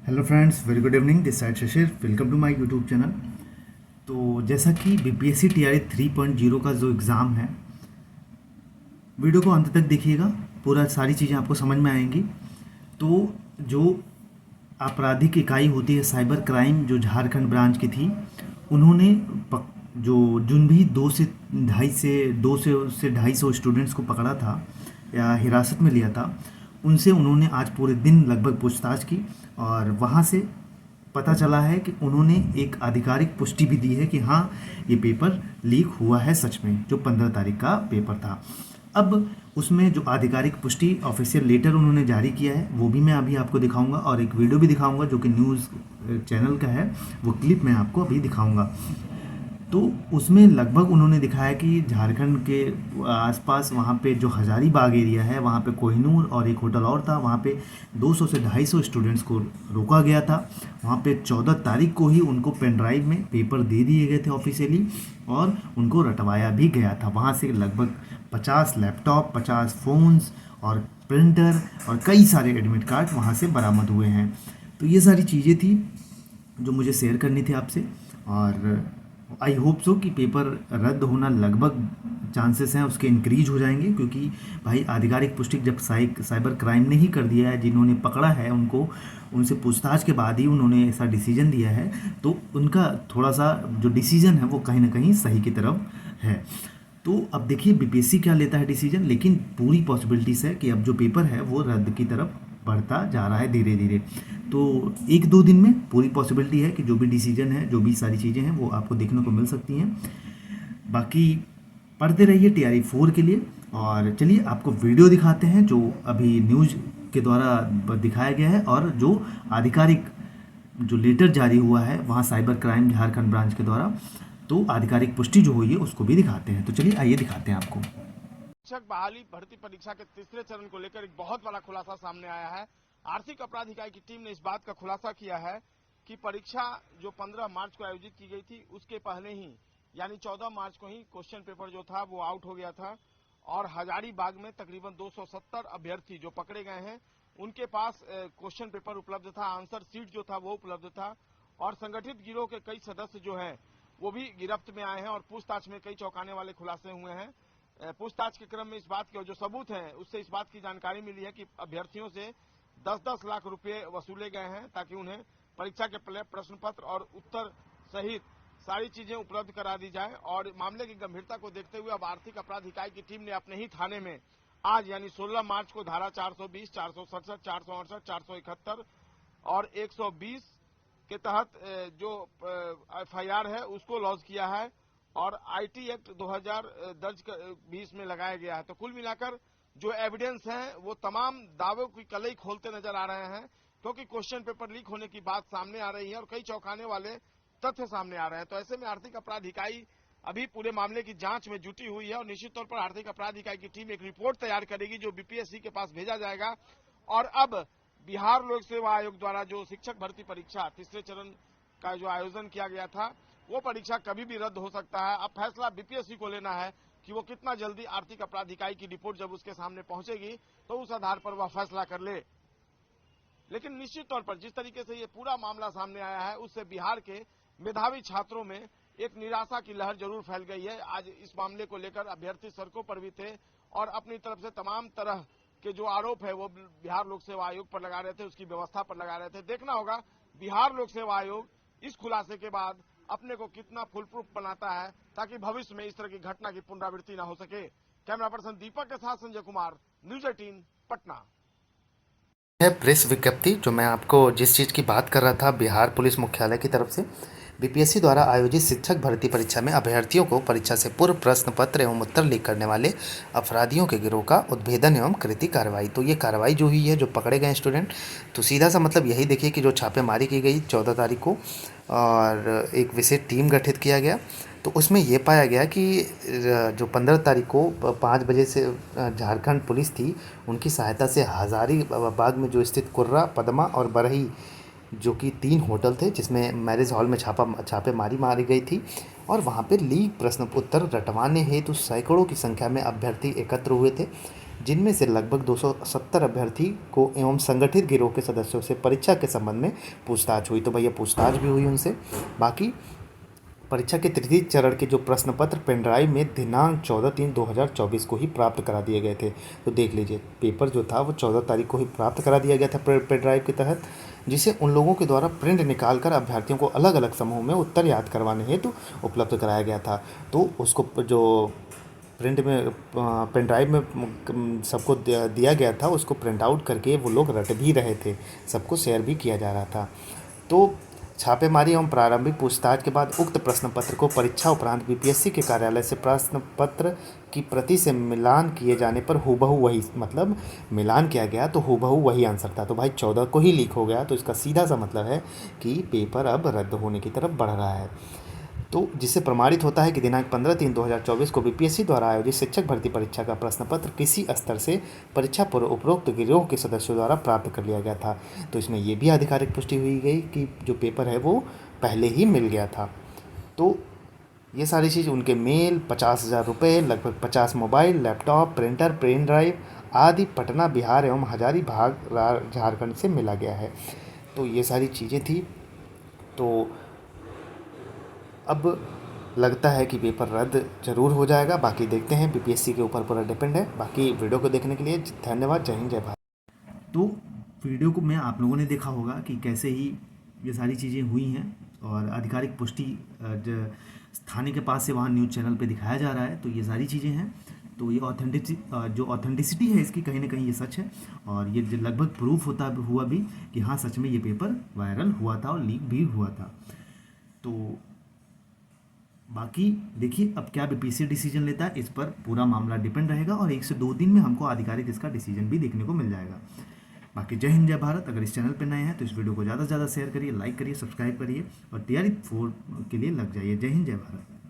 Hello friends, very good evening. This side Shashir, welcome to my YouTube channel. तो जैसा कि BPSC TRE 3.0 का जो एग्ज़ाम है, वीडियो को अंत तक देखिएगा, पूरा सारी चीज़ें आपको समझ में आएंगी। तो जो आपराधिक इकाई होती है साइबर क्राइम, जो झारखंड ब्रांच की थी, उन्होंने जो जिन भी 2 से 250 स्टूडेंट्स को पकड़ा था या हिरासत में लिया था, उनसे उन्होंने आज पूरे दिन लगभग पूछताछ की। और वहाँ से पता चला है कि उन्होंने एक आधिकारिक पुष्टि भी दी है कि हाँ, ये पेपर लीक हुआ है सच में, जो 15 तारीख का पेपर था। अब उसमें जो आधिकारिक पुष्टि ऑफिशियल लेटर उन्होंने जारी किया है, वो भी मैं अभी आपको दिखाऊंगा, और एक वीडियो भी दिखाऊंगा जो कि न्यूज़ चैनल का है। वो क्लिप मैं आपको अभी दिखाऊंगा। तो उसमें लगभग उन्होंने दिखाया कि झारखंड के आसपास वहाँ पे जो हजारीबाग एरिया है, वहाँ पे कोहिनूर और एक होटल और था, वहाँ पे 200 से 250 स्टूडेंट्स को रोका गया था। वहाँ पे 14 तारीख को ही उनको पेन ड्राइव में पेपर दे दिए गए थे ऑफिशियली, और उनको रटवाया भी गया था। वहाँ से लगभग 50 लैपटॉप, 50 फ़ोन्स और प्रिंटर और कई सारे एडमिट कार्ड वहाँ से बरामद हुए हैं। तो ये सारी चीज़ें थी जो मुझे शेयर करनी थी आपसे। और आई होप सो कि पेपर रद्द होना लगभग चांसेस हैं उसके इंक्रीज हो जाएंगे, क्योंकि भाई आधिकारिक पुष्टि जब साइबर क्राइम ने ही कर दिया है, जिन्होंने पकड़ा है उनको, उनसे पूछताछ के बाद ही उन्होंने ऐसा डिसीजन दिया है, तो उनका थोड़ा सा जो डिसीजन है वो कहीं ना कहीं सही की तरफ है। तो अब देखिए बीपीएससी क्या लेता है डिसीजन, लेकिन पूरी पॉसिबिलिटीज़ है कि अब जो पेपर है वो रद्द की तरफ बढ़ता जा रहा है धीरे धीरे। तो 1-2 दिन में पूरी पॉसिबिलिटी है कि जो भी डिसीजन है, जो भी सारी चीज़ें हैं, वो आपको देखने को मिल सकती हैं। बाकी पढ़ते रहिए टीआरई 4 के लिए। और चलिए आपको वीडियो दिखाते हैं जो अभी न्यूज़ के द्वारा दिखाया गया है, और जो आधिकारिक जो लेटर जारी हुआ है वहाँ साइबर क्राइम झारखंड ब्रांच के द्वारा, तो आधिकारिक पुष्टि जो हुई है उसको भी दिखाते हैं। तो चलिए आइए दिखाते हैं आपको। शिक्षक बहाली भर्ती परीक्षा के तीसरे चरण को लेकर एक बहुत बड़ा खुलासा सामने आया है। आर्थिक अपराध इकाई की टीम ने इस बात का खुलासा किया है कि परीक्षा जो 15 मार्च को आयोजित की गई थी, उसके पहले ही यानी 14 मार्च को ही क्वेश्चन पेपर जो था वो आउट हो गया था, और हजारीबाग में तकरीबन 270 अभ्यर्थी जो पकड़े गए हैं, उनके पास क्वेश्चन पेपर उपलब्ध था, आंसर सीट जो था वो उपलब्ध था, और संगठित गिरोह के कई सदस्य जो हैं वो भी गिरफ्त में आए हैं, और पूछताछ में कई चौंकाने वाले खुलासे हुए हैं। पूछताछ के क्रम में इस बात के जो सबूत हैं उससे इस बात की जानकारी मिली है कि अभ्यर्थियों से 10-10 लाख रुपए वसूले गए हैं, ताकि उन्हें परीक्षा के प्रश्न पत्र और उत्तर सहित सारी चीजें उपलब्ध करा दी जाए। और मामले की गंभीरता को देखते हुए अब आर्थिक अपराध इकाई की टीम ने अपने ही थाने में आज यानी 16 मार्च को धारा 420, 467, 468, 471 और 120 के तहत जो एफआईआर है उसको लॉन्च किया है, और आईटी एक्ट 2000 दर्ज 20 में लगाया गया है। तो कुल मिलाकर जो एविडेंस है वो तमाम दावों की कलई खोलते नजर आ रहे हैं, क्योंकि क्वेश्चन पेपर लीक होने की बात सामने आ रही है और कई चौंकाने वाले तथ्य सामने आ रहे हैं। तो ऐसे में आर्थिक अपराध इकाई अभी पूरे मामले की जांच में जुटी हुई है, और निश्चित तौर पर आर्थिक अपराध इकाई की टीम एक रिपोर्ट तैयार करेगी जो बीपीएससी के पास भेजा जाएगा। और अब बिहार लोक सेवा आयोग द्वारा जो शिक्षक भर्ती परीक्षा तीसरे चरण का जो आयोजन किया गया था, वो परीक्षा कभी भी रद्द हो सकता है। अब फैसला बीपीएससी को लेना है कि वो कितना जल्दी आर्थिक अपराध इकाई की रिपोर्ट जब उसके सामने पहुंचेगी तो उस आधार पर वह फैसला कर ले। लेकिन निश्चित तौर पर जिस तरीके से ये पूरा मामला सामने आया है, उससे बिहार के मेधावी छात्रों में एक निराशा की लहर जरूर फैल गई है। आज इस मामले को लेकर अभ्यर्थी सड़कों पर भी थे और अपनी तरफ से तमाम तरह के जो आरोप है वो बिहार लोक सेवा आयोग पर लगा रहे थे, उसकी व्यवस्था पर लगा रहे थे। देखना होगा बिहार लोक सेवा आयोग इस खुलासे के बाद अपने को कितना फुल प्रूफ बनाता है, ताकि भविष्य में इस तरह की घटना की पुनरावृत्ति न हो सके। कैमरा पर्सन दीपक के साथ संजय कुमार, न्यूज 18 पटना। है प्रेस विज्ञप्ति जो मैं आपको जिस चीज़ की बात कर रहा था, बिहार पुलिस मुख्यालय की तरफ से बीपीएससी द्वारा आयोजित शिक्षक भर्ती परीक्षा में अभ्यर्थियों को परीक्षा से पूर्व प्रश्न पत्र एवं उत्तर लीक करने वाले अपराधियों के गिरोह का उद्भेदन एवं कृति कार्रवाई। तो ये कार्रवाई जो हुई है, जो पकड़े गए स्टूडेंट, तो सीधा सा मतलब यही देखिए कि जो छापेमारी की गई 14 तारीख को और एक विशेष टीम गठित किया गया, तो उसमें ये पाया गया कि जो 15 तारीख को 5 बजे से झारखंड पुलिस थी, उनकी सहायता से हजारीबाग में जो स्थित कुर्रा, पदमा और बरही, जो कि 3 होटल थे जिसमें मैरिज हॉल में छापेमारी मारी गई थी, और वहाँ पे लीक प्रश्न उत्तर रटवाने हेतु सैकड़ों की संख्या में अभ्यर्थी एकत्र हुए थे, जिनमें से लगभग 270 अभ्यर्थी को एवं संगठित गिरोह के सदस्यों से परीक्षा के संबंध में पूछताछ हुई। तो भैया पूछताछ भी हुई उनसे। बाकी परीक्षा के तृतीय चरण के जो प्रश्न पत्र पेनड्राइव में दिनांक 14/3/2024 को ही प्राप्त करा दिए गए थे। तो देख लीजिए, पेपर जो था वो 14 तारीख को ही प्राप्त करा दिया गया था पेनड्राइव के तहत, जिसे उन लोगों के द्वारा प्रिंट निकालकर अभ्यर्थियों को अलग अलग समूह में उत्तर याद करवाने हेतु उपलब्ध कराया गया था। तो उसको जो प्रिंट में पेनड्राइव में सबको दिया गया था, उसको प्रिंट आउट करके वो लोग रट भी रहे थे, सबको शेयर भी किया जा रहा था। तो छापेमारी एवं प्रारंभिक पूछताछ के बाद उक्त प्रश्न पत्र को परीक्षा उपरांत बीपीएससी के कार्यालय से प्रश्न पत्र की प्रति से मिलान किए जाने पर हूबहू वही, मतलब मिलान किया गया तो हूबहू वही आंसर था। तो भाई 14 को ही लीक हो गया, तो इसका सीधा सा मतलब है कि पेपर अब रद्द होने की तरफ बढ़ रहा है। तो जिससे प्रमाणित होता है कि दिनांक 15/3/2024 को बीपीएससी द्वारा आयोजित शिक्षक भर्ती परीक्षा का प्रश्न पत्र किसी स्तर से परीक्षा पूर्व उपरोक्त गिरोह के सदस्यों द्वारा प्राप्त कर लिया गया था। तो इसमें यह भी आधिकारिक पुष्टि हुई गई कि जो पेपर है वो पहले ही मिल गया था। तो ये सारी चीज़ उनके मेल, 50,000 रुपये, लगभग 50 mobile, laptop, printer, pen drive आदि पटना, बिहार एवं हजारीबाग झारखंड से मिला गया है। तो ये सारी चीज़ें थी। तो अब लगता है कि पेपर रद्द ज़रूर हो जाएगा। बाकी देखते हैं, बीपीएससी के ऊपर पूरा डिपेंड है। बाकी वीडियो को देखने के लिए धन्यवाद। जय हिंद, जय भारत। तो वीडियो को में आप लोगों ने देखा होगा कि कैसे ही ये सारी चीज़ें हुई हैं और आधिकारिक पुष्टि थाने के पास से वहाँ न्यूज़ चैनल पे दिखाया जा रहा है। तो ये सारी चीज़ें हैं। तो ये ऑथेंटिसिटी है इसकी, कहीं ना कहीं ये सच है और ये लगभग प्रूफ हुआ भी कि हाँ सच में ये पेपर वायरल हुआ था और लीक भी हुआ था। तो बाकी देखिए अब क्या बीपीएससी डिसीजन लेता है, इस पर पूरा मामला डिपेंड रहेगा और 1 से 2 दिन में हमको आधिकारिक इसका डिसीजन भी देखने को मिल जाएगा। बाकी जय हिंद, जय भारत। अगर इस चैनल पर नए हैं तो इस वीडियो को ज़्यादा से ज़्यादा शेयर करिए, लाइक करिए, सब्सक्राइब करिए और तैयारी 4 के लिए लग जाइए। जय हिंद, जय भारत।